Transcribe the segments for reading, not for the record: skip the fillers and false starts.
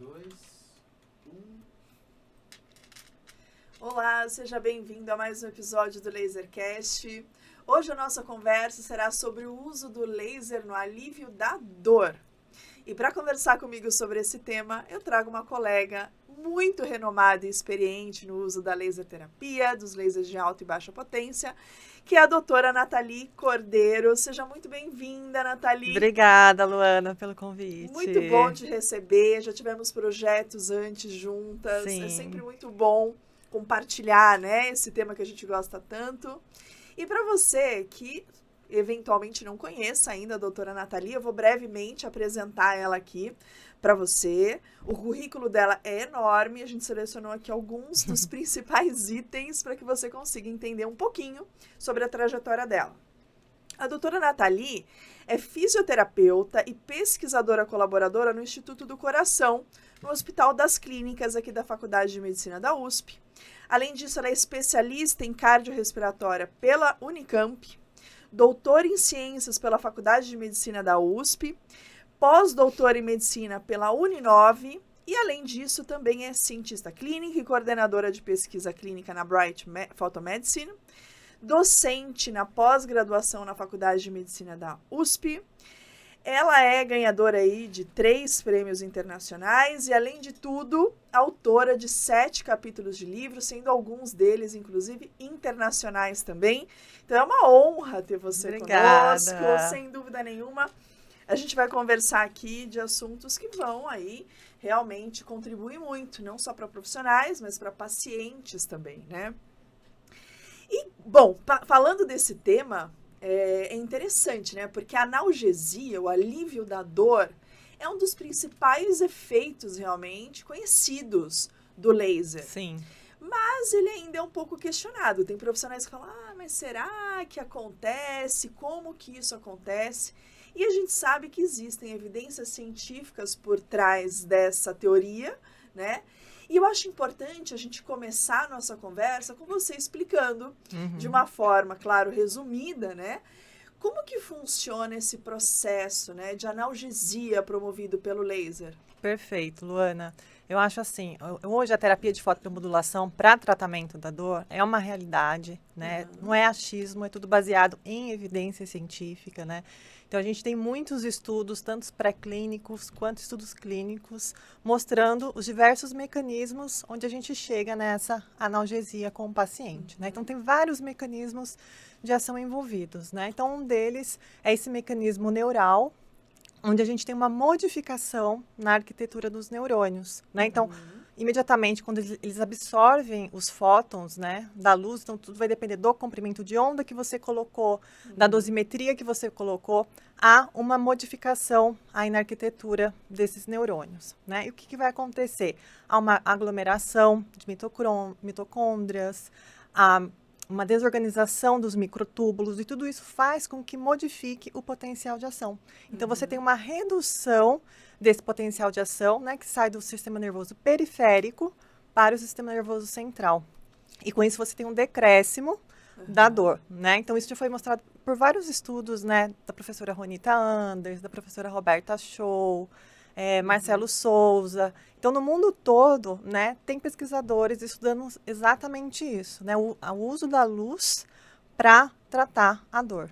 2, 1. Olá, seja bem-vindo a mais um episódio do LaserCast. Hoje a nossa conversa será sobre o uso do laser no alívio da dor. E para conversar comigo sobre esse tema, eu trago uma colega muito renomada e experiente no uso da laser terapia, dos lasers de alta e baixa potência, que é a doutora Nathalie Cordeiro. Seja muito bem-vinda, Nathalie. Obrigada, Luana, pelo convite. Muito bom te receber, já tivemos projetos antes juntas. Sim. É sempre muito bom compartilhar, né, esse tema que a gente gosta tanto. E para você que eventualmente não conheça ainda a doutora Nathalie, eu vou brevemente apresentar ela aqui para você. O currículo dela é enorme, a gente selecionou aqui alguns dos principais itens para que você consiga entender um pouquinho sobre a trajetória dela. A doutora Nathalie é fisioterapeuta e pesquisadora colaboradora no Instituto do Coração, no Hospital das Clínicas aqui da Faculdade de Medicina da USP. Além disso, ela é especialista em cardiorrespiratória pela Unicamp, doutora em ciências pela Faculdade de Medicina da USP, pós-doutora em medicina pela Uninove e, além disso, também é cientista clínica e coordenadora de pesquisa clínica na Bright Photomedicine, docente na pós-graduação na Faculdade de Medicina da USP. Ela é ganhadora aí de 3 prêmios internacionais e, além de tudo, autora de 7 capítulos de livros, sendo alguns deles, inclusive, internacionais também. Então, é uma honra ter você conosco, sem dúvida nenhuma. A gente vai conversar aqui de assuntos que vão aí realmente contribuir muito, não só para profissionais, mas para pacientes também, né? E, bom, falando desse tema, é interessante, né? Porque a analgesia, o alívio da dor, é um dos principais efeitos realmente conhecidos do laser. Sim. Mas ele ainda é um pouco questionado. Tem profissionais que falam, mas será que acontece? Como que isso acontece? E a gente sabe que existem evidências científicas por trás dessa teoria, né? E eu acho importante a gente começar a nossa conversa com você explicando, de uma forma, claro, resumida, né? Como que funciona esse processo, né, de analgesia promovido pelo laser? Perfeito, Luana. Eu acho assim, hoje a terapia de fotobiomodulação para tratamento da dor é uma realidade, né? Não é achismo, é tudo baseado em evidência científica, né? Então, a gente tem muitos estudos, tanto pré-clínicos quanto estudos clínicos, mostrando os diversos mecanismos onde a gente chega nessa analgesia com o paciente, né? Então, tem vários mecanismos de ação envolvidos, né? Então, um deles é esse mecanismo neural, onde a gente tem uma modificação na arquitetura dos neurônios, né? Então, imediatamente, quando eles absorvem os fótons, né, da luz, então tudo vai depender do comprimento de onda que você colocou, da dosimetria que você colocou, há uma modificação aí na arquitetura desses neurônios, né? E o que vai acontecer? Há uma aglomeração de mitocôndrias, uma desorganização dos microtúbulos, e tudo isso faz com que modifique o potencial de ação. Então, você tem uma redução desse potencial de ação, né, que sai do sistema nervoso periférico para o sistema nervoso central. E com isso, você tem um decréscimo da dor, né? Então, isso já foi mostrado por vários estudos, né, da professora Ronita Anders, da professora Roberta Scholl, Marcelo Souza. Então, no mundo todo, né, tem pesquisadores estudando exatamente isso, né, o uso da luz para tratar a dor.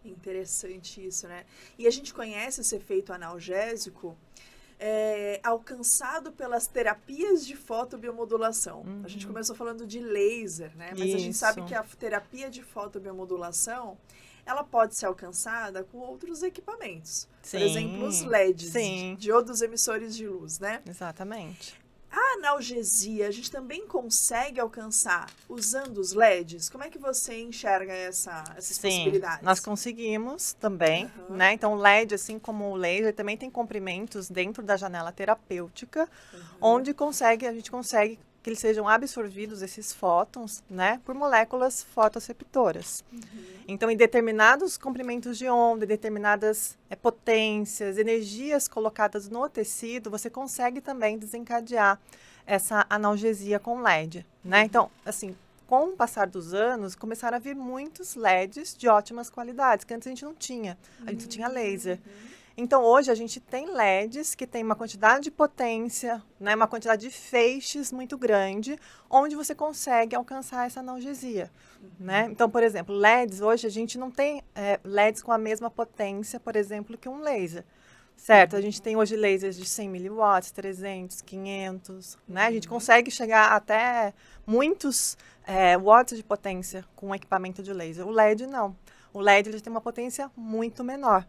Interessante isso, né? E a gente conhece esse efeito analgésico alcançado pelas terapias de fotobiomodulação. A gente começou falando de laser, né? Mas a gente sabe que a terapia de fotobiomodulação, ela pode ser alcançada com outros equipamentos. Sim, por exemplo, os LEDs, sim. diodos emissores de luz, né? Exatamente. A analgesia, a gente também consegue alcançar usando os LEDs? Como é que você enxerga essas possibilidades? Nós conseguimos também, né? Então, o LED, assim como o laser, também tem comprimentos dentro da janela terapêutica, onde a gente consegue que eles sejam absorvidos, esses fótons, né, por moléculas fotosseceptoras. Então, em determinados comprimentos de onda, em determinadas potências, energias colocadas no tecido, você consegue também desencadear essa analgesia com LED, né? Então, assim, com o passar dos anos, começaram a vir muitos LEDs de ótimas qualidades, que antes a gente não tinha. A gente tinha laser. Então, hoje a gente tem LEDs que tem uma quantidade de potência, né, uma quantidade de feixes muito grande, onde você consegue alcançar essa analgesia, né? Então, por exemplo, LEDs, hoje a gente não tem LEDs com a mesma potência, por exemplo, que um laser, certo? A gente tem hoje lasers de 100 miliwatts, 300, 500, né? A gente consegue chegar até muitos watts de potência com um equipamento de laser. O LED, não. O LED ele tem uma potência muito menor.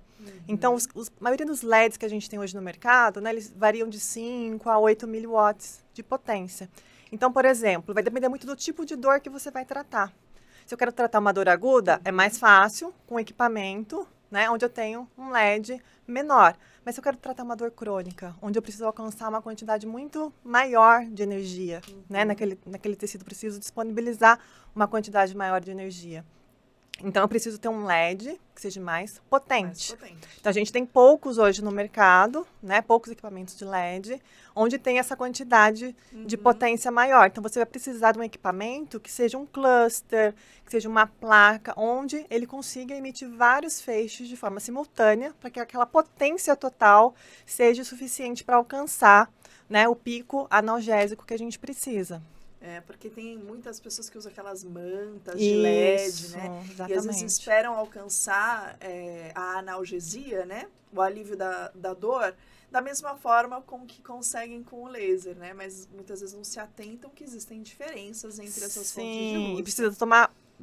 Então, a maioria dos LEDs que a gente tem hoje no mercado, né, eles variam de 5 a 8 miliwatts de potência. Então, por exemplo, vai depender muito do tipo de dor que você vai tratar. Se eu quero tratar uma dor aguda, é mais fácil com equipamento, né, onde eu tenho um LED menor. Mas se eu quero tratar uma dor crônica, onde eu preciso alcançar uma quantidade muito maior de energia, né, naquele tecido, preciso disponibilizar uma quantidade maior de energia. Então, eu preciso ter um LED que seja mais potente. Então, a gente tem poucos hoje no mercado, né? Poucos equipamentos de LED, onde tem essa quantidade de potência maior. Então, você vai precisar de um equipamento que seja um cluster, que seja uma placa, onde ele consiga emitir vários feixes de forma simultânea, para que aquela potência total seja suficiente para alcançar, né, o pico analgésico que a gente precisa. Porque tem muitas pessoas que usam aquelas mantas de LED, Isso, né? exatamente. E às vezes esperam alcançar a analgesia, né? O alívio da dor, da mesma forma com que conseguem com o laser, né? Mas muitas vezes não se atentam que existem diferenças entre essas fontes de luz. Sim, e precisa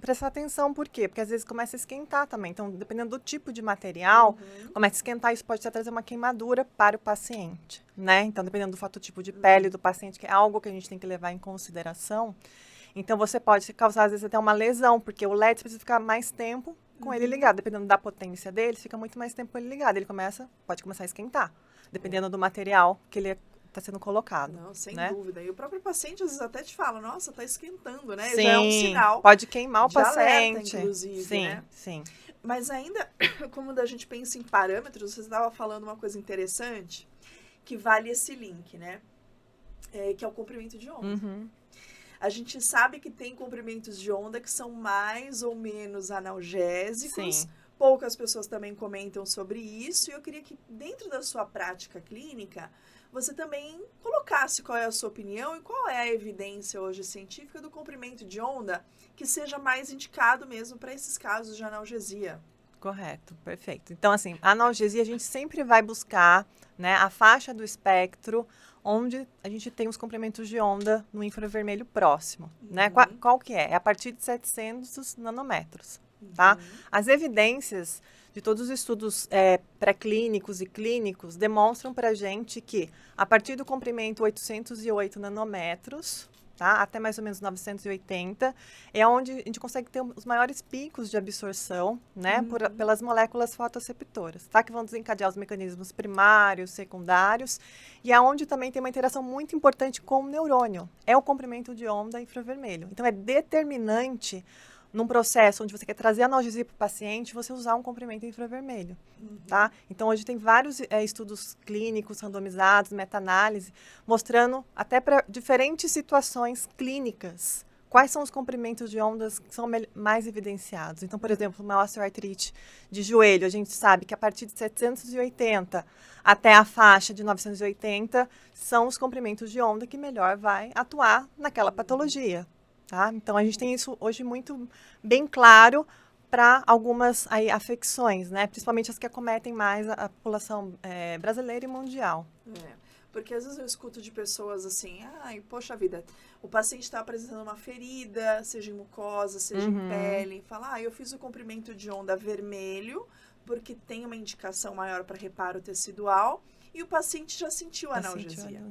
prestar atenção, por quê? Porque às vezes começa a esquentar também. Então, dependendo do tipo de material, começa a esquentar, isso pode até trazer uma queimadura para o paciente, né? Então, dependendo do fototipo de pele do paciente, que é algo que a gente tem que levar em consideração, então você pode causar, às vezes, até uma lesão, porque o LED precisa ficar mais tempo com ele ligado. Dependendo da potência dele, fica muito mais tempo com ele ligado. Ele pode começar a esquentar, dependendo do material que ele está sendo colocado. Não, sem né? dúvida. E o próprio paciente às vezes até te fala, nossa, tá esquentando, né? Sim, já é um sinal. pode queimar o de alerta, paciente. inclusive, Sim, né? sim. Mas ainda, como a gente pensa em parâmetros, você estava falando uma coisa interessante, que vale esse link, né? Que é o comprimento de onda. A gente sabe que tem comprimentos de onda que são mais ou menos analgésicos. Sim. Poucas pessoas também comentam sobre isso. E eu queria que, dentro da sua prática clínica, você também colocasse qual é a sua opinião e qual é a evidência hoje científica do comprimento de onda que seja mais indicado mesmo para esses casos de analgesia. Correto, perfeito. Então, assim, a analgesia a gente sempre vai buscar, né, a faixa do espectro onde a gente tem os comprimentos de onda no infravermelho próximo, né? Qual que é? É a partir de 700 nanômetros, tá? As evidências de todos os estudos pré-clínicos e clínicos demonstram para a gente que a partir do comprimento 808 nanômetros, tá? Até mais ou menos 980, é onde a gente consegue ter os maiores picos de absorção, né? Pelas moléculas fotoreceptoras, tá? Que vão desencadear os mecanismos primários, secundários, e aonde também tem uma interação muito importante com o neurônio. É o comprimento de onda infravermelho. Então, é determinante num processo onde você quer trazer analgesia para o paciente, você usar um comprimento infravermelho, tá? Então, hoje tem vários estudos clínicos randomizados, meta-análise, mostrando até para diferentes situações clínicas quais são os comprimentos de ondas que são mais evidenciados. Então, por exemplo, uma osteoartrite de joelho, a gente sabe que a partir de 780 até a faixa de 980 são os comprimentos de onda que melhor vai atuar naquela patologia. Tá? Então, a gente tem isso hoje muito bem claro para algumas afecções, né? Principalmente as que acometem mais a população brasileira e mundial. Porque às vezes eu escuto de pessoas assim, ai, poxa vida, o paciente está apresentando uma ferida, seja em mucosa, seja em pele, fala, eu fiz o comprimento de onda vermelho, porque tem uma indicação maior para reparo tecidual, e o paciente já sentiu a analgesia.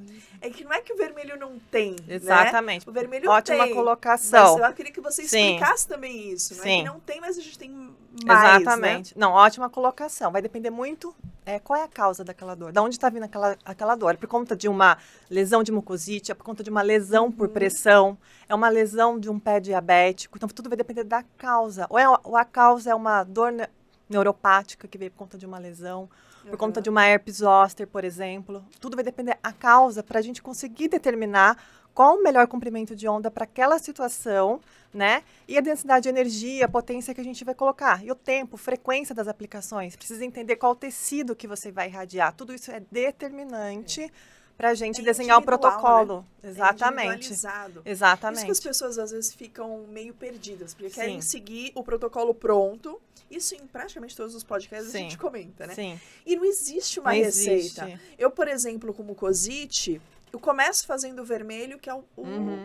É que não é que o vermelho não tem, exatamente. Né? O vermelho ótima tem. Colocação. Mas eu queria que você explicasse também isso. Não é que não tem, mas a gente tem mais, exatamente. Né? Não, ótima colocação. Vai depender muito qual é a causa daquela dor. Da onde está vindo aquela dor? É por conta de uma lesão de mucosite, é por conta de uma lesão por pressão, é uma lesão de um pé diabético. Então, tudo vai depender da causa. Ou a causa é uma dor neuropática que veio por conta de uma lesão, por conta de uma herpes zoster, por exemplo. Tudo vai depender da causa para a gente conseguir determinar qual o melhor comprimento de onda para aquela situação, né? E a densidade de energia, a potência que a gente vai colocar. E o tempo, frequência das aplicações. Precisa entender qual tecido que você vai irradiar. Tudo isso é determinante para a gente desenhar o protocolo. Né? Exatamente. Exatamente. Exatamente. Isso que as pessoas às vezes ficam meio perdidas, porque Sim. querem seguir o protocolo pronto. Isso em praticamente todos os podcasts Sim. a gente comenta, né? Sim. E não existe uma Não receita. existe. Eu, por exemplo, como cosite, eu começo fazendo o vermelho, que é o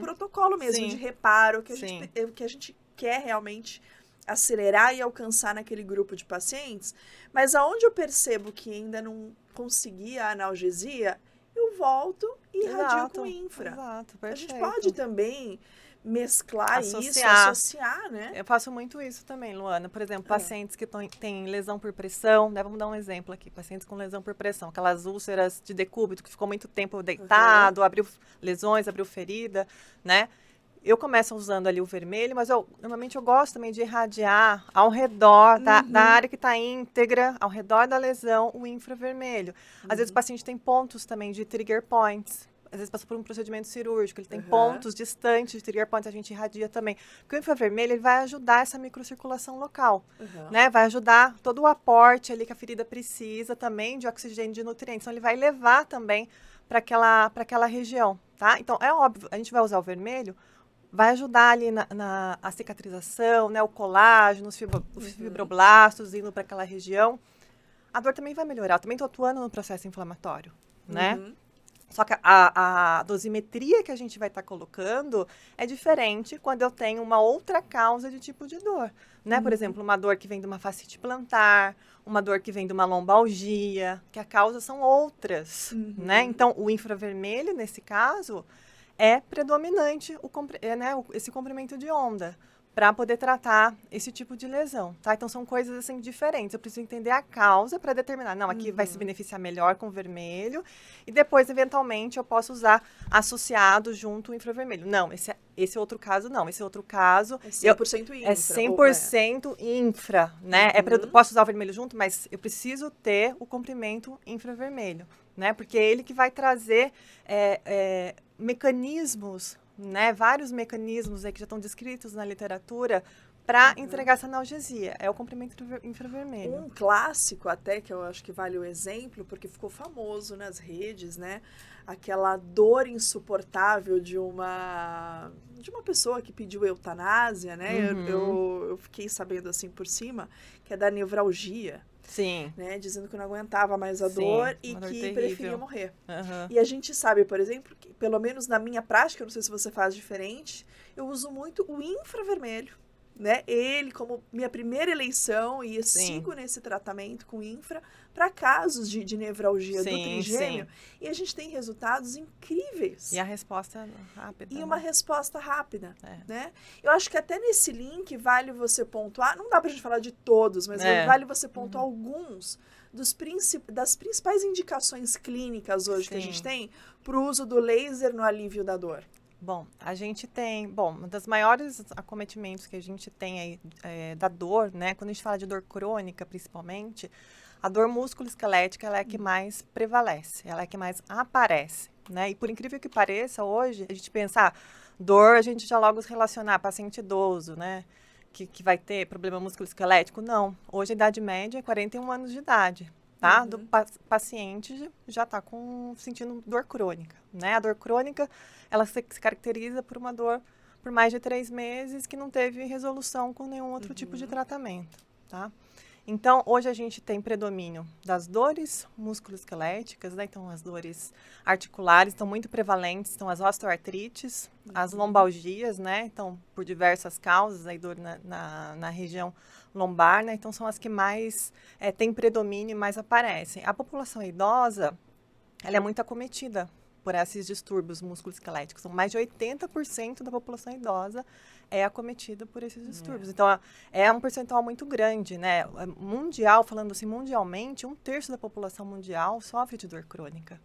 protocolo mesmo Sim. de reparo, que Sim. que a gente quer realmente acelerar e alcançar naquele grupo de pacientes. Mas aonde eu percebo que ainda não consegui a analgesia, eu volto e irradio com infra. Exato, A gente perfeito. pode também mesclar isso, Associar. associar, né? Eu faço muito isso também, Luana. Por exemplo, pacientes que têm lesão por pressão, né? Vamos dar um exemplo aqui. Pacientes com lesão por pressão, aquelas úlceras de decúbito que ficou muito tempo deitado, abriu lesões, abriu ferida, né? Eu começo usando ali o vermelho, mas normalmente eu gosto também de irradiar ao redor da área que está íntegra, ao redor da lesão, o infravermelho. Às vezes o paciente tem pontos também de trigger points. Às vezes passa por um procedimento cirúrgico, ele tem pontos distantes de trigger points, a gente irradia também. Porque o infravermelho ele vai ajudar essa microcirculação local, né? Vai ajudar todo o aporte ali que a ferida precisa também de oxigênio e de nutrientes. Então, ele vai levar também para aquela região, tá? Então, é óbvio, a gente vai usar o vermelho, vai ajudar ali a cicatrização, né? O colágeno, os fibroblastos indo para aquela região. A dor também vai melhorar. Eu também estou atuando no processo inflamatório, né? Só que a dosimetria que a gente vai estar colocando é diferente quando eu tenho uma outra causa de tipo de dor, né? Por exemplo, uma dor que vem de uma fascite plantar, uma dor que vem de uma lombalgia, que a causa são outras, né? Então, o infravermelho, nesse caso, é predominante esse comprimento de onda para poder tratar esse tipo de lesão, tá? Então, são coisas, assim, diferentes. Eu preciso entender a causa para determinar. Não, aqui vai se beneficiar melhor com o vermelho e depois, eventualmente, eu posso usar associado junto o infravermelho. Não, esse outro caso, não. Esse outro caso... É 100% infra. É 100% infra, né? Posso usar o vermelho junto, mas eu preciso ter o comprimento infravermelho, né? Porque é ele que vai trazer mecanismos, né, vários mecanismos aí que já estão descritos na literatura para entregar essa analgesia. É o comprimento infravermelho. Um clássico até, que eu acho que vale o exemplo, porque ficou famoso nas redes, né? Aquela dor insuportável de uma pessoa que pediu eutanásia, né? Eu fiquei sabendo assim por cima, que é da nevralgia. Sim. Né, dizendo que não aguentava mais a dor e que terrível. preferia morrer. E a gente sabe, por exemplo, que pelo menos na minha prática, eu não sei se você faz diferente, eu uso muito o infravermelho, né? Ele como minha primeira eleição e eu sigo nesse tratamento com infra para casos de nevralgia do trigêmeo. E a gente tem resultados incríveis. E a resposta rápida. E uma resposta rápida, né? Eu acho que até nesse link vale você pontuar, não dá pra gente falar de todos, mas vale você pontuar alguns das principais indicações clínicas hoje que a gente tem para o uso do laser no alívio da dor. Bom, a gente tem, um dos maiores acometimentos que a gente tem aí da dor, né? Quando a gente fala de dor crônica, principalmente, a dor músculo-esquelética ela é a que mais prevalece, ela é a que mais aparece, né? E por incrível que pareça, hoje, a gente pensa, dor, a gente já logo relacionar paciente idoso, né? Que vai ter problema músculo-esquelético. Não, hoje a idade média é 41 anos de idade, tá? Do paciente já está sentindo dor crônica, né? A dor crônica, ela se caracteriza por uma dor por mais de 3 meses que não teve resolução com nenhum outro tipo de tratamento, tá? Então, hoje a gente tem predomínio das dores musculoesqueléticas, né? Então, as dores articulares estão muito prevalentes, então as osteoartrites, as lombalgias, né? Então, por diversas causas, aí dor na região lombar, né? Então, são as que mais têm predomínio e mais aparecem. A população idosa, ela é muito acometida por esses distúrbios musculoesqueléticos. São mais de 80% da população idosa é acometida por esses distúrbios. Então, é um percentual muito grande, né? Mundial, falando assim, mundialmente, 1/3 da população mundial sofre de dor crônica.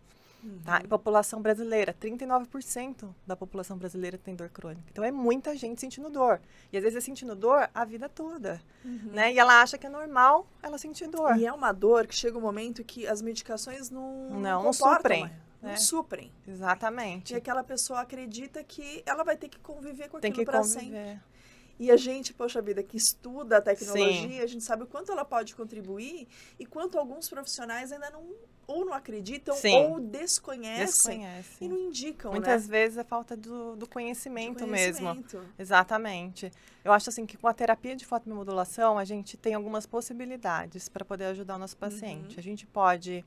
Tá? E população brasileira, 39% da população brasileira tem dor crônica. Então, é muita gente sentindo dor. E, às vezes, é sentindo dor a vida toda, né? E ela acha que é normal ela sentir dor. E é uma dor que chega um momento que as medicações não suprem. não suprem. Exatamente. E aquela pessoa acredita que ela vai ter que conviver com Tem aquilo que para conviver. sempre. E a gente, poxa vida, que estuda a tecnologia, Sim. a gente sabe o quanto ela pode contribuir e quanto alguns profissionais ainda não acreditam Sim. ou desconhecem e não indicam, Muitas né? vezes é falta do conhecimento mesmo. Conhecimento. Exatamente. Eu acho assim que com a terapia de fotobiomodulação a gente tem algumas possibilidades para poder ajudar o nosso paciente. A gente pode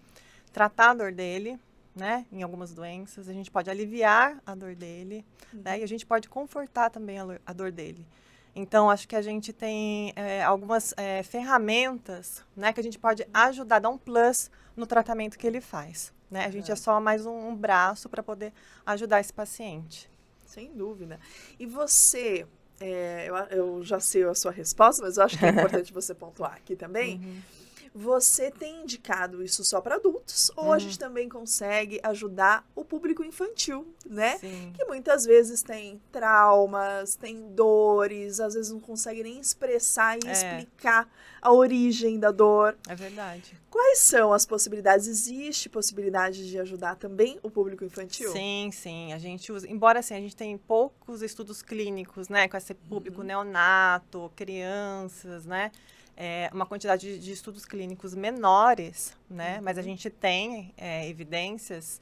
tratar a dor dele, né, em algumas doenças, a gente pode aliviar a dor dele, né, e a gente pode confortar também a dor dele. Então, acho que a gente tem algumas ferramentas, né, que a gente pode ajudar, dar um plus no tratamento que ele faz. Né? A gente é só mais um braço para poder ajudar esse paciente. Sem dúvida. E você, eu já sei a sua resposta, mas eu acho que é importante você pontuar aqui também. Você tem indicado isso só para adultos ou a gente também consegue ajudar o público infantil, né? Sim. Que muitas vezes tem traumas, tem dores, às vezes não consegue nem expressar e explicar a origem da dor. É verdade. Quais são as possibilidades? Existe possibilidade de ajudar também o público infantil? Sim, sim. A gente usa, embora assim, a gente tem poucos estudos clínicos, né, com esse público neonato, crianças, né? Uma quantidade de estudos clínicos menores, né? Mas a gente tem evidências.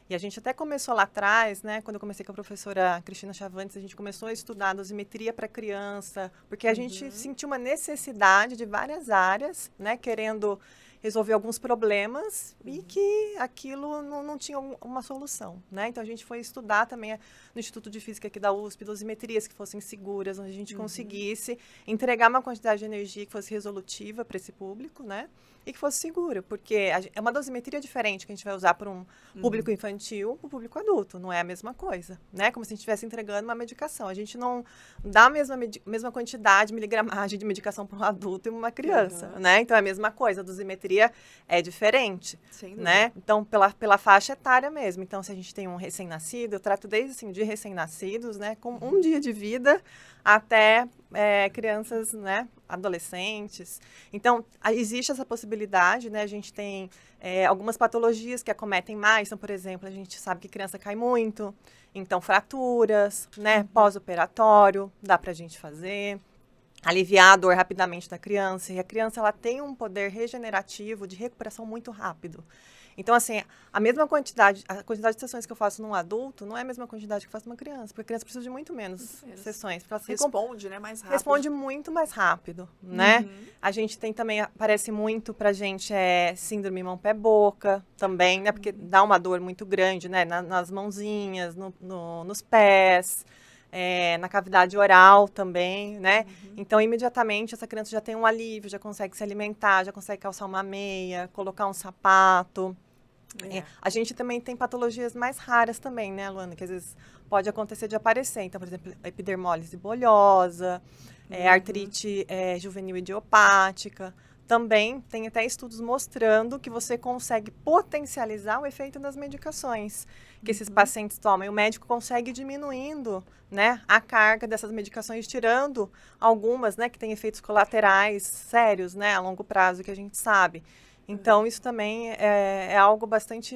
E a gente até começou lá atrás, né? Quando eu comecei com a professora Cristina Chavantes, a gente começou a estudar a dosimetria para criança, porque a gente sentiu uma necessidade de várias áreas, né? Querendo resolver alguns problemas e que aquilo não tinha uma solução, né? Então, a gente foi estudar também no Instituto de Física aqui da USP, dosimetrias que fossem seguras, onde a gente conseguisse entregar uma quantidade de energia que fosse resolutiva para esse público, né? E que fosse seguro, porque é uma dosimetria diferente que a gente vai usar para um público infantil, para o público adulto, não é a mesma coisa, né? Como se a gente estivesse entregando uma medicação. A gente não dá a mesma quantidade, miligramagem de medicação para um adulto e uma criança, né? Então, é a mesma coisa, a dosimetria é diferente, né? Então, pela faixa etária mesmo. Então, se a gente tem um recém-nascido, eu trato desde, assim, de recém-nascidos, né? Com um dia de vida até crianças, né? Adolescentes. Então, existe essa possibilidade, né? A gente tem algumas patologias que acometem mais. Então, por exemplo, a gente sabe que criança cai muito. Então, fraturas, né? Pós-operatório, dá pra gente fazer. Aliviar a dor rapidamente da criança. E a criança, ela tem um poder regenerativo de recuperação muito rápido. Então, assim, a quantidade de sessões que eu faço num adulto não é a mesma quantidade que eu faço numa criança, porque a criança precisa de muito menos sessões. Ela responde, né, mais rápido. Responde muito mais rápido, né? A gente tem também, aparece muito pra gente, síndrome mão-pé-boca também, né? Porque dá uma dor muito grande, né? Nas mãozinhas, nos pés, na cavidade oral também, né? Então, imediatamente, essa criança já tem um alívio, já consegue se alimentar, já consegue calçar uma meia, colocar um sapato. A gente também tem patologias mais raras também, né, Luana? Que às vezes pode acontecer de aparecer. Então, por exemplo, a epidermólise bolhosa, artrite juvenil idiopática. Também tem até estudos mostrando que você consegue potencializar o efeito das medicações que esses pacientes tomam. E o médico consegue ir diminuindo, né, a carga dessas medicações, tirando algumas, né, que têm efeitos colaterais sérios, né, a longo prazo, que a gente sabe. Então, isso também é algo bastante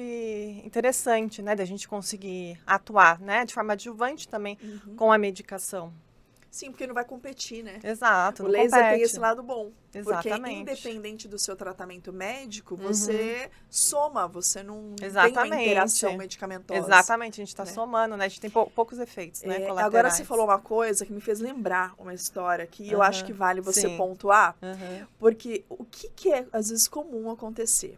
interessante, né, da gente conseguir atuar, né, de forma adjuvante também com a medicação. Sim, porque não vai competir, né? Exato, o não laser compete. tem esse lado bom. Exatamente. Porque independente do seu tratamento médico, você soma, você não tem uma interação medicamentosa. Exatamente, a gente está somando, né? A gente tem poucos efeitos, né, colaterais. Agora você falou uma coisa que me fez lembrar uma história que eu acho que vale você pontuar, porque o que é, às vezes, comum acontecer?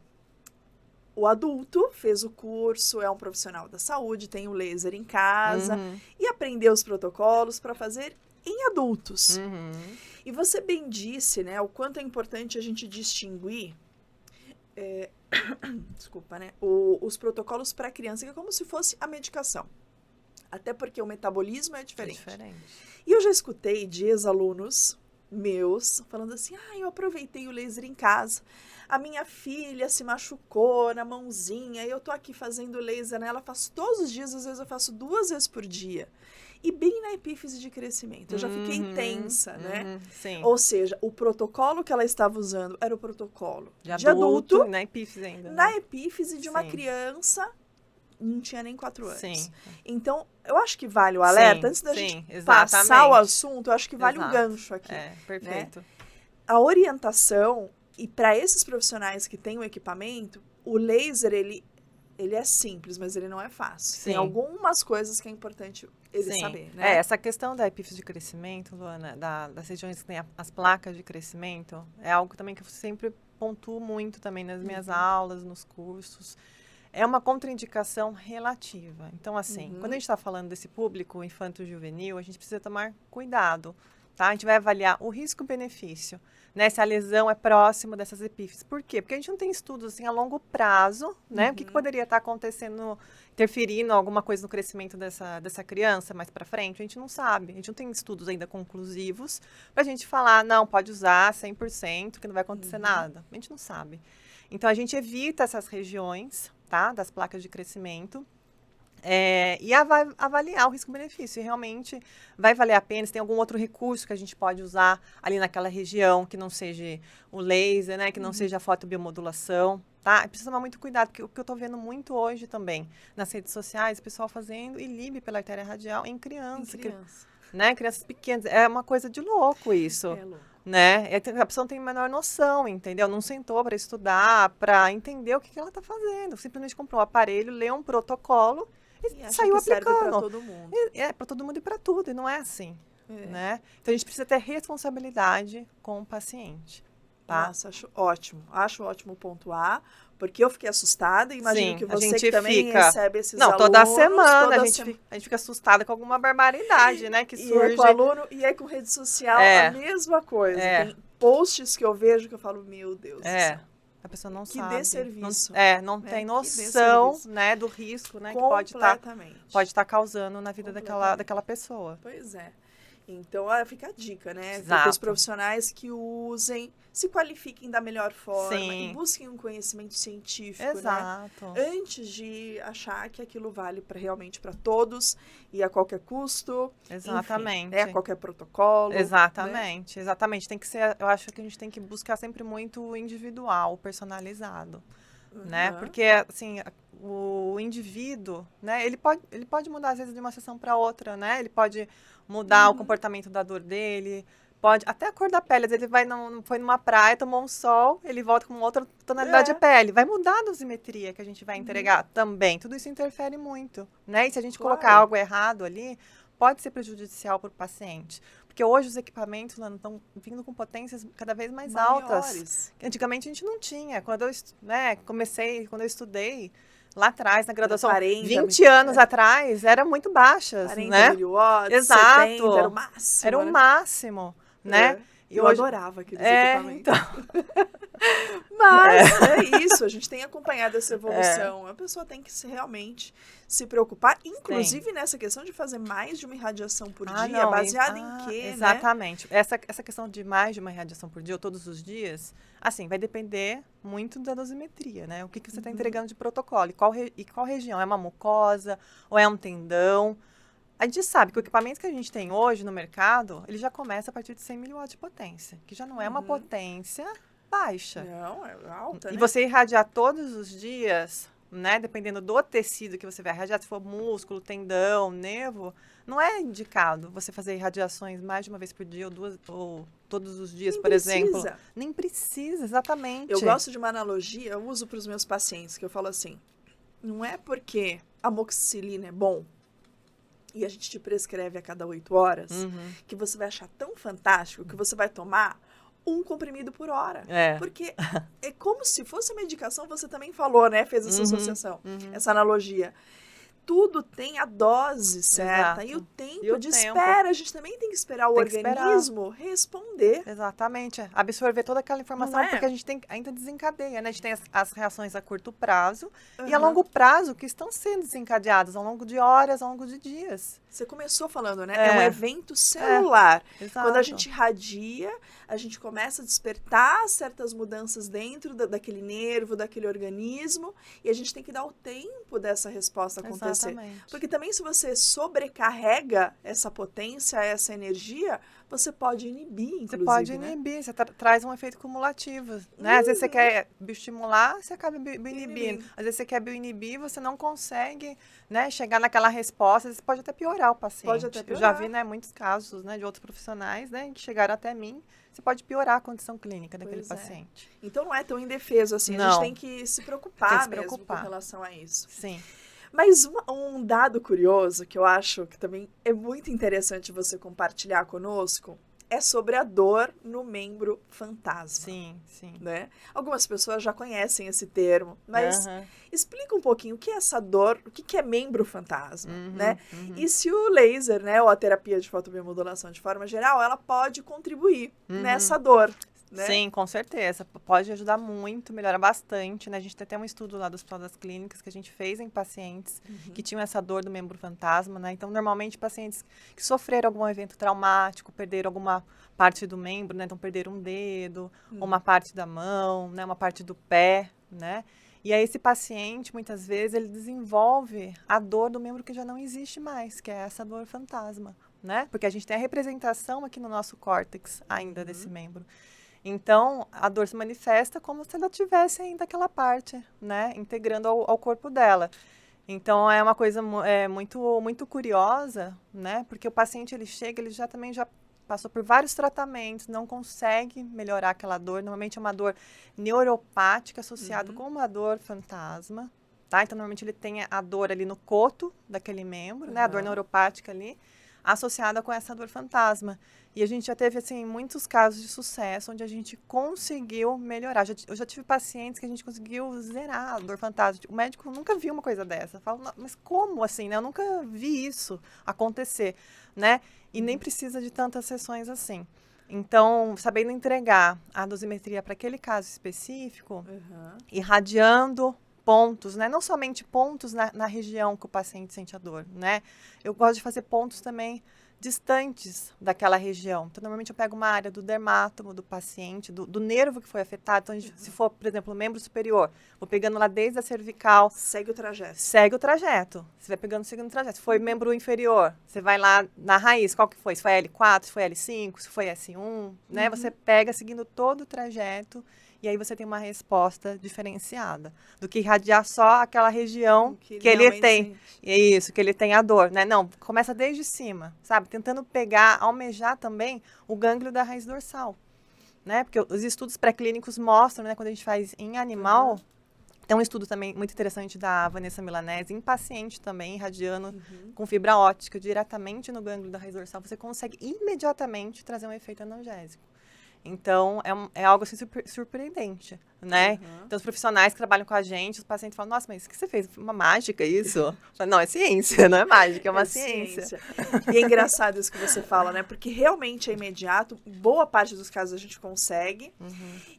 O adulto fez o curso, é um profissional da saúde, tem o laser em casa e aprendeu os protocolos para fazer em adultos. E você bem disse, né, o quanto é importante a gente distinguir desculpa, né, os protocolos para criança, que é como se fosse a medicação. Até porque o metabolismo é diferente. E eu já escutei de ex-alunos meus falando assim, eu aproveitei o laser em casa, a minha filha se machucou na mãozinha, eu tô aqui fazendo laser nela, faço todos os dias, às vezes eu faço 2 vezes por dia. E bem na epífise de crescimento. Eu já fiquei tensa, né? Sim. Ou seja, o protocolo que ela estava usando era o protocolo de adulto adulto na epífise ainda. Na epífise de uma criança não tinha nem 4 anos. Sim. Então, eu acho que vale o alerta. Sim, Antes da sim, gente passar o exatamente. assunto, eu acho que vale o Exato. gancho aqui. Perfeito. A orientação, e para esses profissionais que têm o equipamento, o laser, ele é simples, mas ele não é fácil. Sim. Tem algumas coisas que é importante ele Sim. saber, né? Essa questão da epífise de crescimento, Luana, das regiões que tem as placas de crescimento, é algo também que eu sempre pontuo muito também nas minhas aulas, nos cursos. É uma contraindicação relativa. Então, assim, quando a gente está falando desse público infanto-juvenil, a gente precisa tomar cuidado, tá? A gente vai avaliar o risco-benefício, né? Se a lesão é próxima dessas epífises. Por quê? Porque a gente não tem estudos assim a longo prazo, né? O que poderia estar acontecendo, interferindo alguma coisa no crescimento dessa criança mais para frente? A gente não sabe. A gente não tem estudos ainda conclusivos para a gente falar, não, pode usar 100%, que não vai acontecer nada. A gente não sabe. Então, a gente evita essas regiões, tá? Das placas de crescimento. E avaliar o risco-benefício. E realmente vai valer a pena, se tem algum outro recurso que a gente pode usar ali naquela região, que não seja o laser, né? Que não seja a fotobiomodulação, tá? Precisa tomar muito cuidado, porque o que eu tô vendo muito hoje também nas redes sociais, o pessoal fazendo ILIB pela artéria radial em criança. Né? Crianças pequenas. É uma coisa de louco isso. É louco. Né? A pessoa não tem a menor noção, entendeu? Não sentou para estudar, para entender o que ela está fazendo. Simplesmente comprou um aparelho, leu um protocolo e saiu aplicando. Serve para todo mundo. Para todo mundo e para tudo, e não é assim. Né? Então a gente precisa ter responsabilidade com o paciente. Tá? Nossa, acho ótimo pontuar, porque eu fiquei assustada, imagino que você que também recebe esses alunos. Toda semana a gente fica assustada com alguma barbaridade, né, que surge. E é com aluno, e é com rede social, a mesma coisa. Tem posts que eu vejo que eu falo, meu Deus do céu. A pessoa não que sabe. Desserviço. Não tem noção, né, do risco, né, que pode estar causando na vida daquela pessoa. Pois é. Então, fica a dica, né? Exato. Para os profissionais que usem, se qualifiquem da melhor forma Sim. e busquem um conhecimento científico, Exato. né? Antes de achar que aquilo vale realmente para todos e a qualquer custo. Exatamente. Enfim, a qualquer protocolo. Exatamente, né? Exatamente. Tem que ser, eu acho que a gente tem que buscar sempre muito o individual, o personalizado. Né? Porque, assim, o indivíduo, né? Ele pode mudar, às vezes, de uma sessão para outra, né? Ele pode mudar o comportamento da dor dele, pode até a cor da pele. Às vezes ele foi numa praia, tomou um sol, ele volta com outra tonalidade de pele. Vai mudar a dosimetria que a gente vai entregar também. Tudo isso interfere muito, né? E se a gente colocar algo errado ali, pode ser prejudicial para o paciente. Porque hoje os equipamentos estão vindo com potências cada vez mais altas. Antigamente a gente não tinha. Quando eu estudei lá atrás, na graduação, 20 anos atrás, eram muito baixas, 40 né? miliwatts, Exato. 70, era o máximo. Era o máximo, né? E eu adorava aqueles equipamentos. Então. Mas é isso, a gente tem acompanhado essa evolução. A pessoa tem que realmente se preocupar, inclusive nessa questão de fazer mais de uma irradiação por dia, baseada em quê, exatamente. Né? Essa questão de mais de uma irradiação por dia, ou todos os dias, assim, vai depender muito da dosimetria, né? O que você está entregando de protocolo, e qual região? É uma mucosa ou é um tendão? A gente sabe que o equipamento que a gente tem hoje no mercado, ele já começa a partir de 100 mW de potência, que já não é uma potência baixa. Não, é alta, né? E você irradiar todos os dias, né, dependendo do tecido que você vai irradiar, se for músculo, tendão, nervo, não é indicado você fazer irradiações mais de uma vez por dia ou todos os dias, por exemplo. Nem precisa, exatamente. Eu gosto de uma analogia, eu uso para os meus pacientes, que eu falo assim, não é porque a amoxicilina é bom e a gente te prescreve a cada 8 horas, que você vai achar tão fantástico que você vai tomar um comprimido por hora. Porque é como se fosse medicação, você também falou, né? Fez essa associação, essa analogia. Tudo tem a dose certa. E o tempo de espera. A gente também tem que esperar o organismo responder. Exatamente. Absorver toda aquela informação, porque a gente ainda desencadeia, né? A gente tem as reações a curto prazo e a longo prazo que estão sendo desencadeadas ao longo de horas, ao longo de dias. Você começou falando, né? É um evento celular. Quando a gente irradia, a gente começa a despertar certas mudanças dentro daquele nervo, daquele organismo, e a gente tem que dar o tempo dessa resposta acontecer. Exatamente. Porque também se você sobrecarrega essa potência, essa energia, você pode inibir, inclusive, Você pode né? inibir, você traz um efeito cumulativo, né? Às vezes você quer bioestimular, você acaba bioinibindo. Inibindo. Às vezes você quer bioinibir, você não consegue, né, chegar naquela resposta, às vezes pode até piorar o paciente. Pode até Eu já piorar. vi, né, muitos casos, né, de outros profissionais, né, que chegaram até mim, você pode piorar a condição clínica daquele Pois é. paciente. Então não é tão indefeso assim. A Não. gente tem que se preocupar Tem que se mesmo preocupar. com relação a isso. Sim. Mas um dado curioso que eu acho que também é muito interessante você compartilhar conosco é sobre a dor no membro fantasma. Sim, sim. Né? Algumas pessoas já conhecem esse termo, mas Aham. explica um pouquinho o que é essa dor, o que é membro fantasma, Uhum, né? uhum. E se o laser, né, ou a terapia de fotobiomodulação de forma geral, ela pode contribuir nessa dor, né? Sim, com certeza. Pode ajudar muito, melhora bastante, né? A gente tem até um estudo lá do Hospital das Clínicas que a gente fez em pacientes que tinham essa dor do membro fantasma, né? Então, normalmente, pacientes que sofreram algum evento traumático, perderam alguma parte do membro, né? Então, perderam um dedo, uma parte da mão, né? Uma parte do pé, né? E aí, esse paciente, muitas vezes, ele desenvolve a dor do membro que já não existe mais, que é essa dor fantasma, né? Porque a gente tem a representação aqui no nosso córtex ainda desse membro. Então, a dor se manifesta como se ela tivesse ainda aquela parte, né, integrando ao corpo dela. Então, é uma coisa muito curiosa, né, porque o paciente, ele chega, ele já também já passou por vários tratamentos, não consegue melhorar aquela dor. Normalmente é uma dor neuropática associada com uma dor fantasma, tá? Então, normalmente ele tem a dor ali no coto daquele membro, né, a dor neuropática ali, associada com essa dor fantasma. E a gente já teve, assim, muitos casos de sucesso onde a gente conseguiu melhorar. Eu já tive pacientes que a gente conseguiu zerar a dor fantasma. O médico nunca viu uma coisa dessa. Fala, mas como assim, né? Eu nunca vi isso acontecer, né? E nem precisa de tantas sessões assim. Então, sabendo entregar a dosimetria para aquele caso específico, irradiando pontos, né? Não somente pontos na região que o paciente sente a dor, né? Eu gosto de fazer pontos também distantes daquela região. Então, normalmente eu pego uma área do dermátomo do paciente, do nervo que foi afetado. Então, se for, por exemplo, o membro superior, vou pegando lá desde a cervical. Segue o trajeto. Segue o trajeto. Você vai pegando, seguindo o trajeto. Se foi membro inferior, você vai lá na raiz. Qual que foi? Se foi L4, se foi L5, se foi S1, né? Você pega seguindo todo o trajeto e aí você tem uma resposta diferenciada do que irradiar só aquela região que ele tem. É isso, que ele tem a dor, né? Não, começa desde cima, sabe? Tentando pegar, almejar também o gânglio da raiz dorsal, né? Porque os estudos pré-clínicos mostram, né? Quando a gente faz em animal, tem um estudo também muito interessante da Vanessa Milanese, em paciente também, irradiando com fibra óptica diretamente no gânglio da raiz dorsal, você consegue imediatamente trazer um efeito analgésico. Então, é algo assim surpreendente, né? Então, os profissionais que trabalham com a gente, os pacientes falam, nossa, mas o que você fez? Uma mágica isso? Eu falo, não, é ciência, não é mágica, é uma ciência. E é engraçado isso que você fala, né? Porque realmente é imediato, boa parte dos casos a gente consegue,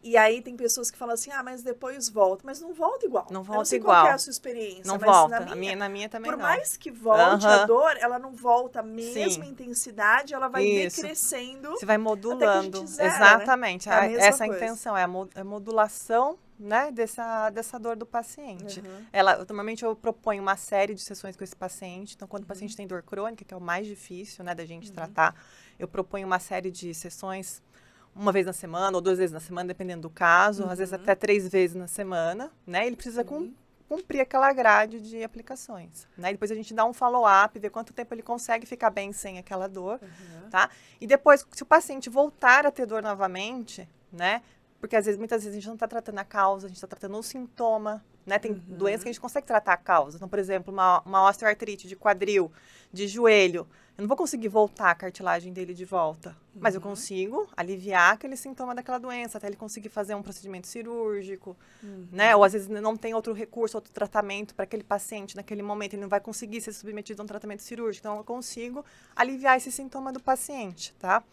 e aí tem pessoas que falam assim, mas depois volta. Mas não volta igual. Não Eu volta não sei igual. qual que é a sua experiência. Não mas volta, na minha também por não. mais que volte a dor, ela não volta a mesma intensidade, ela vai decrescendo. Você vai modulando. Até que a gente zera, exatamente. Né? É Essa coisa. intenção, é a modulação, né, dessa dor do paciente. Normalmente eu proponho uma série de sessões com esse paciente. Então, quando o paciente tem dor crônica, que é o mais difícil, né, da gente tratar, eu proponho uma série de sessões, uma vez na semana ou 2 vezes na semana, dependendo do caso, às vezes até 3 vezes na semana, né? Ele precisa cumprir aquela grade de aplicações, né? E depois a gente dá um follow-up, ver quanto tempo ele consegue ficar bem sem aquela dor, tá? E depois, se o paciente voltar a ter dor novamente, né? Porque muitas vezes a gente não está tratando a causa, a gente está tratando o sintoma, né? Tem doenças que a gente consegue tratar a causa. Então, por exemplo, uma osteoartrite de quadril, de joelho, eu não vou conseguir voltar a cartilagem dele de volta, mas eu consigo aliviar aquele sintoma daquela doença, até ele conseguir fazer um procedimento cirúrgico, né? Ou às vezes não tem outro recurso, outro tratamento para aquele paciente naquele momento, ele não vai conseguir ser submetido a um tratamento cirúrgico, então eu consigo aliviar esse sintoma do paciente, tá?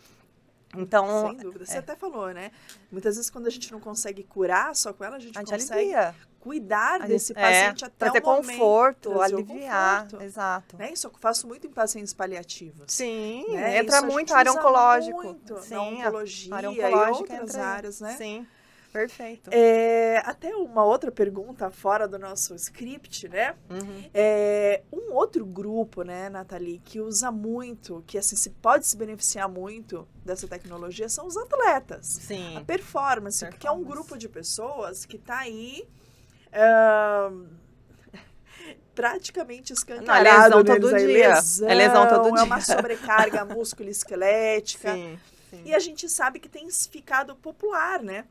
Então, sem dúvida. Você até falou, né? Muitas vezes quando a gente não consegue curar só com ela, a gente consegue alivia. Cuidar desse paciente até trazer o momento. Conforto, aliviar. Conforto. Exato. Né? Isso eu faço muito em pacientes paliativos. Sim, né? entra Isso muito área oncológica. Muito sim, na oncologia área oncológica e outras áreas, né? Sim. Perfeito. Até uma outra pergunta fora do nosso script, né? Uhum. Um outro grupo, né, Nathalie, que usa muito, que assim, pode se beneficiar muito dessa tecnologia são os atletas. Sim. A performance, porque é um Performance. grupo de pessoas que está aí praticamente Não, escancarado lesão neles todo aí. dia. Lesão, É lesão todo é uma dia. sobrecarga músculo-esquelética. Sim, sim. E a gente sabe que tem ficado popular, né?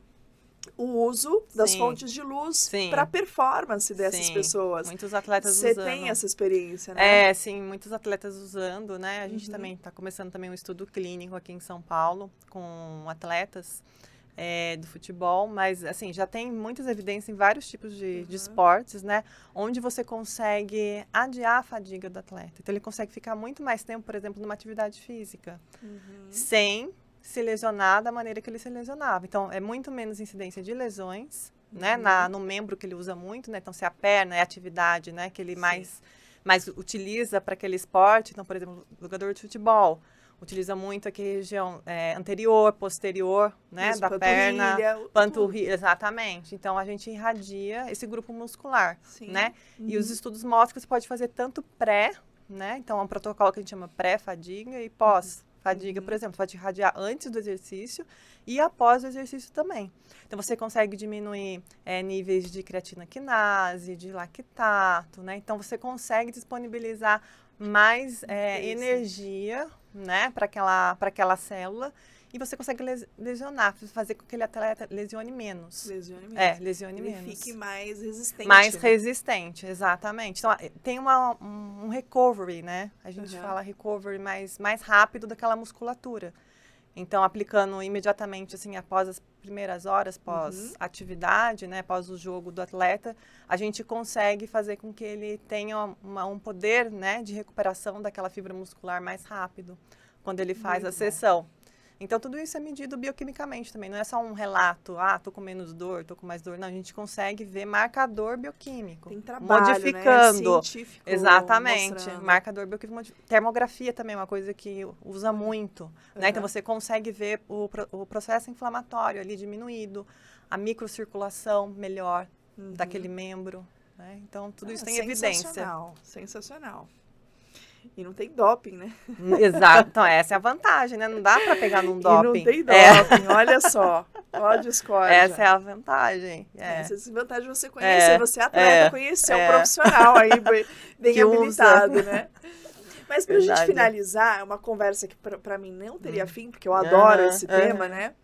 O uso das Sim. fontes de luz Sim. para a performance dessas Sim. pessoas. Muitos atletas Você usando. tem essa experiência, né? Sim, muitos atletas usando, né? A gente também está começando também um estudo clínico aqui em São Paulo com atletas do futebol, mas assim, já tem muitas evidências em vários tipos de esportes, né? Onde você consegue adiar a fadiga do atleta. Então ele consegue ficar muito mais tempo, por exemplo, numa atividade física, sem se lesionar da maneira que ele se lesionava. Então, é muito menos incidência de lesões, né? No membro que ele usa muito, né? Então, se a perna é a atividade, né? Que ele mais utiliza para aquele esporte. Então, por exemplo, o jogador de futebol utiliza muito aqui a região anterior, posterior, né? Isso, Da perna. tudo. Panturrilha, exatamente. Então, a gente irradia esse grupo muscular, Sim. né? E os estudos mostram que você pode fazer tanto pré, né? Então, é um protocolo que a gente chama pré-fadiga e pós-fadiga. Por exemplo, pode irradiar antes do exercício e após o exercício também. Então, você consegue diminuir níveis de creatina quinase, de lactato, né? Então, você consegue disponibilizar mais energia, né, para aquela célula. E você consegue lesionar, fazer com que aquele atleta lesione menos. Lesione menos. Lesione ele menos. fique mais resistente. Mais né? resistente, exatamente. Então, tem um recovery, né? A gente fala recovery mais rápido daquela musculatura. Então, aplicando imediatamente, assim, após as primeiras horas, pós-atividade, né? Após o jogo do atleta, a gente consegue fazer com que ele tenha um poder, né? De recuperação daquela fibra muscular mais rápido, quando ele faz a sessão. Então, tudo isso é medido bioquimicamente também. Não é só um relato, tô com menos dor, tô com mais dor. Não, a gente consegue ver marcador bioquímico. Tem trabalho, modificando. né? Científico. Exatamente. Mostrando. Marcador bioquímico. Termografia também é uma coisa que usa muito. Né? Então, você consegue ver o processo inflamatório ali diminuído, a microcirculação melhor daquele membro. Né? Então, tudo isso tem evidência. Sensacional. E não tem doping, né? Exato. Então, essa é a vantagem, né? Não dá para pegar num doping. E não tem doping, olha só. Ó, discórdia. Essa é a vantagem. Essa é a vantagem de você conhecer, você atleta, conhecer um profissional aí bem que habilitado, né? Mas pra Verdade. gente finalizar, é uma conversa que pra mim não teria fim, porque eu adoro esse tema, né?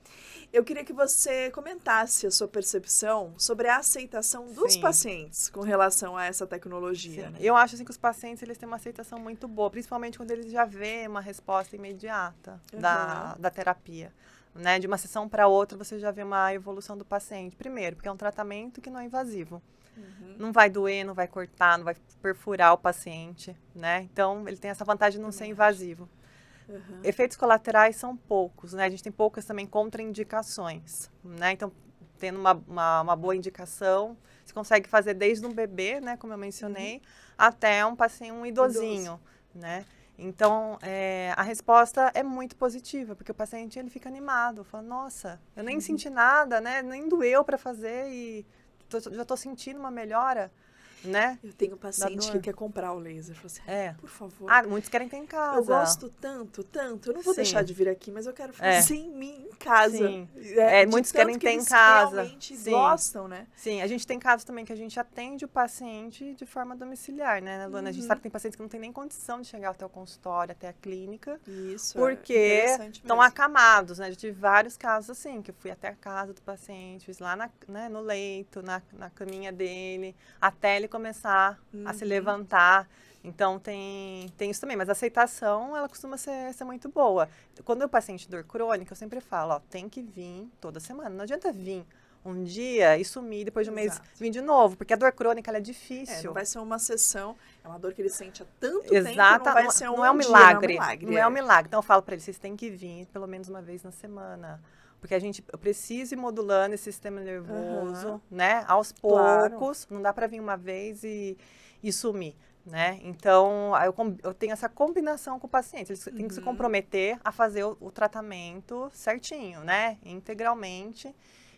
Eu queria que você comentasse a sua percepção sobre a aceitação dos pacientes com relação a essa tecnologia. Né? Eu acho assim, que os pacientes eles têm uma aceitação muito boa, principalmente quando eles já veem uma resposta imediata da terapia. Né? De uma sessão para outra, você já vê uma evolução do paciente. Primeiro, porque é um tratamento que não é invasivo. Não vai doer, não vai cortar, não vai perfurar o paciente. Né? Então, ele tem essa vantagem de não ser invasivo. Efeitos colaterais são poucos, né? A gente tem poucas também contraindicações, né? Então, tendo uma boa indicação, você consegue fazer desde um bebê, né? Como eu mencionei, até um idosinho, né? Então, a resposta é muito positiva, porque o paciente ele fica animado, fala, nossa, eu nem senti nada, né? Nem doeu para fazer e já estou sentindo uma melhora. Né? Eu tenho paciente que quer comprar o laser. Fala assim, por favor. Muitos querem ter em casa. Eu gosto tanto. Eu não vou deixar de vir aqui, mas eu quero fazer em mim, em casa. Sim. Muitos querem ter em eles casa. Realmente gostam, né? Sim, a gente tem casos também que a gente atende o paciente de forma domiciliar, né, Luana? A gente sabe que tem pacientes que não tem nem condição de chegar até o consultório, até a clínica. Isso, porque estão acamados, né? Já tive vários casos assim, que eu fui até a casa do paciente, fiz lá no leito, na caminha dele, até ele começar a se levantar. Então, tem isso também. Mas a aceitação, ela costuma ser muito boa. Quando o paciente dor crônica, eu sempre falo, tem que vir toda semana. Não adianta vir um dia e sumir, depois de um mês vir de novo. Porque a dor crônica, ela é difícil. Não vai ser uma sessão, é uma dor que ele sente há tanto tempo, não vai ser não é um milagre. Não é um milagre. Então, eu falo para eles, vocês têm que vir pelo menos uma vez na semana. Porque eu preciso ir modulando esse sistema nervoso, né? Aos poucos. Claro. Não dá para vir uma vez e sumir, né? Então, eu tenho essa combinação com o paciente. Eles têm que se comprometer a fazer o tratamento certinho, né? Integralmente.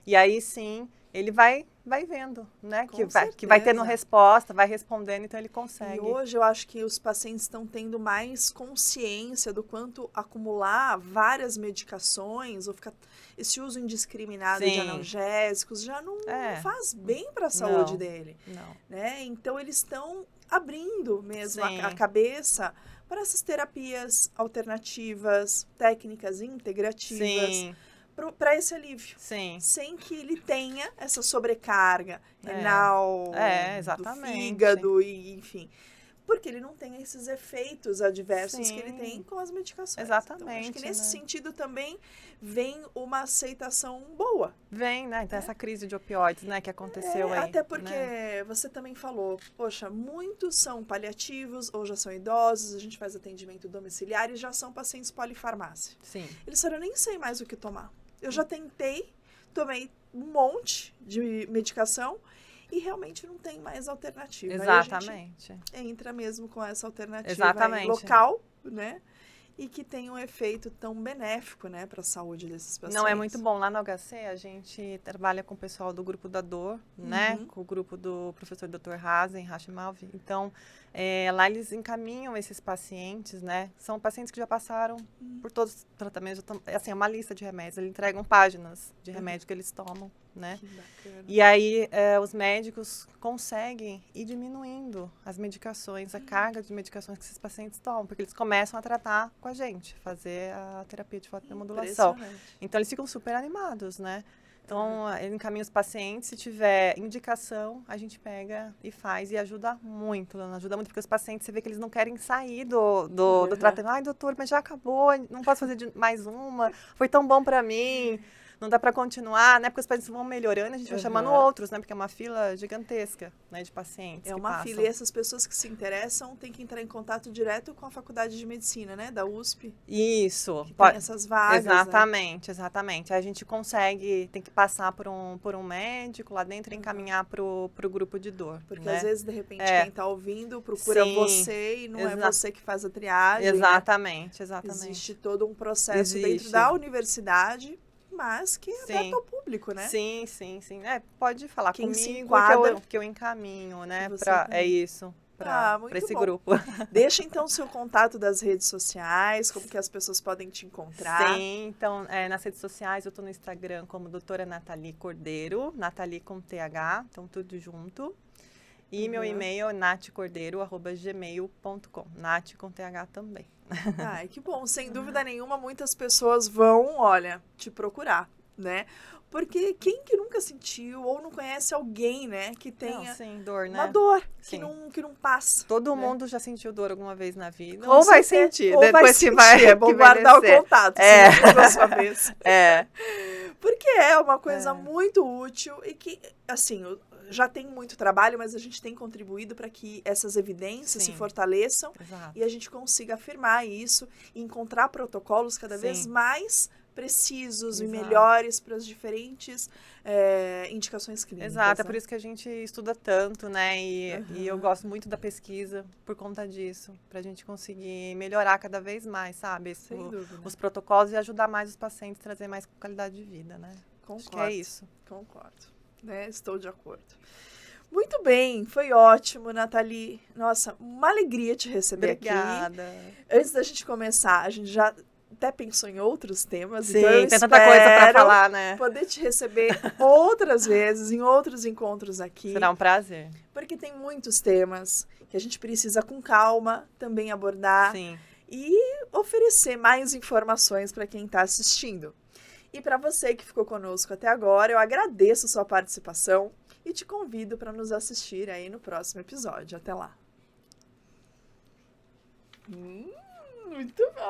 E aí sim, ele vai vendo, né? Com Que vai tendo certeza. resposta, vai respondendo, então ele consegue. E hoje eu acho que os pacientes estão tendo mais consciência do quanto acumular várias medicações ou ficar esse uso indiscriminado de Sim. analgésicos já não É. faz bem para a saúde Não. dele, Não. né? Então eles estão abrindo mesmo Sim. a cabeça para essas terapias alternativas, técnicas integrativas, Sim, para esse alívio. sim. Sem que ele tenha essa sobrecarga É. renal, do Exatamente. fígado, e enfim. Porque ele não tem esses efeitos adversos que ele Sim. tem com as medicações. Exatamente, Então, acho que nesse né? sentido também vem uma aceitação boa. Vem, né? Então, essa crise de opioides, né, que aconteceu aí. Até porque né? você também falou, poxa, muitos são paliativos ou já são idosos, a gente faz atendimento domiciliar e já são pacientes polifarmácia. Sim. Eles falaram, eu nem sei mais o que tomar. Eu já tentei, tomei um monte de medicação e realmente não tem mais alternativa. Exatamente. Aí a gente entra mesmo com essa alternativa Exatamente. aí, local, né? E que tem um efeito tão benéfico, né, para a saúde desses pacientes. Não, é muito bom. Lá no HC, a gente trabalha com o pessoal do grupo da dor, né? Com o grupo do professor Dr. Hazen Hashimalvi. Então, lá eles encaminham esses pacientes, né? São pacientes que já passaram por todos os tratamentos. Assim, é uma lista de remédios. Eles entregam páginas de remédio que eles tomam, né? Que bacana. E aí, os médicos conseguem ir diminuindo as medicações, a carga de medicações que esses pacientes tomam, porque eles começam a tratar com a gente, fazer a terapia de fotobiomodulação. Impressionante. Então, eles ficam super animados, né? Então, ele encaminha os pacientes, se tiver indicação, a gente pega e faz, e ajuda muito, porque os pacientes, você vê que eles não querem sair do tratamento. Ai, doutor, mas já acabou, não posso fazer mais uma, foi tão bom pra mim. Não dá para continuar, né? Porque os pacientes vão melhorando, a gente vai chamando outros, né? Porque é uma fila gigantesca, né, de pacientes. É que uma passam. fila, e essas pessoas que se interessam têm que entrar em contato direto com a Faculdade de Medicina, né? Da USP. Isso. Que tem essas vagas. Exatamente, exatamente. Aí a gente tem que passar por um médico lá dentro e encaminhar pro grupo de dor. Porque né? às vezes, de repente, quem está ouvindo procura Sim, você e não é você que faz a triagem. Exatamente, né? exatamente. Existe todo um processo dentro da universidade, mas que é aberto ao público, né? Sim, sim, sim. Pode falar Quem se comigo enquadra, que eu encaminho, né? Pra, é isso. Para esse grupo. Deixa então o seu contato das redes sociais, como que as pessoas podem te encontrar. Sim, então nas redes sociais eu estou no Instagram como doutora Nathalie Cordeiro, Nathalie com TH, então tudo junto. E meu e-mail é natcordeiro@gmail.com, Nath com TH também. Ai, que bom, sem dúvida nenhuma muitas pessoas vão, olha, te procurar, né? Porque quem que nunca sentiu ou não conhece alguém, né, que tenha dor, né? uma dor Sim. que não passa. Todo né? mundo já sentiu dor alguma vez na vida. Com ou vai certeza, sentir, ou depois vai que sentir. vai É bom guardar o contato, da sua vez. Porque é uma coisa muito útil e que, assim, já tem muito trabalho, mas a gente tem contribuído para que essas evidências se fortaleçam. Exato. E a gente consiga afirmar isso e encontrar protocolos cada vez mais precisos e melhores para as diferentes indicações clínicas. Exato, né? é por isso que a gente estuda tanto, né? E eu gosto muito da pesquisa por conta disso, para a gente conseguir melhorar cada vez mais, sabe? Sem dúvida. Os protocolos e ajudar mais os pacientes a trazer mais qualidade de vida, né? Concordo. Acho que é isso. Concordo. Né? Estou de acordo. Muito bem, foi ótimo, Nathalie. Nossa, uma alegria te receber aqui. Obrigada. Antes da gente começar, a gente já até pensou em outros temas. Sim, então eu tem tanta coisa para falar, né? Poder te receber outras vezes, em outros encontros aqui. Será um prazer. Porque tem muitos temas que a gente precisa, com calma, também abordar. Sim. E oferecer mais informações para quem está assistindo. E para você que ficou conosco até agora, eu agradeço a sua participação e te convido para nos assistir aí no próximo episódio. Até lá. Muito bom!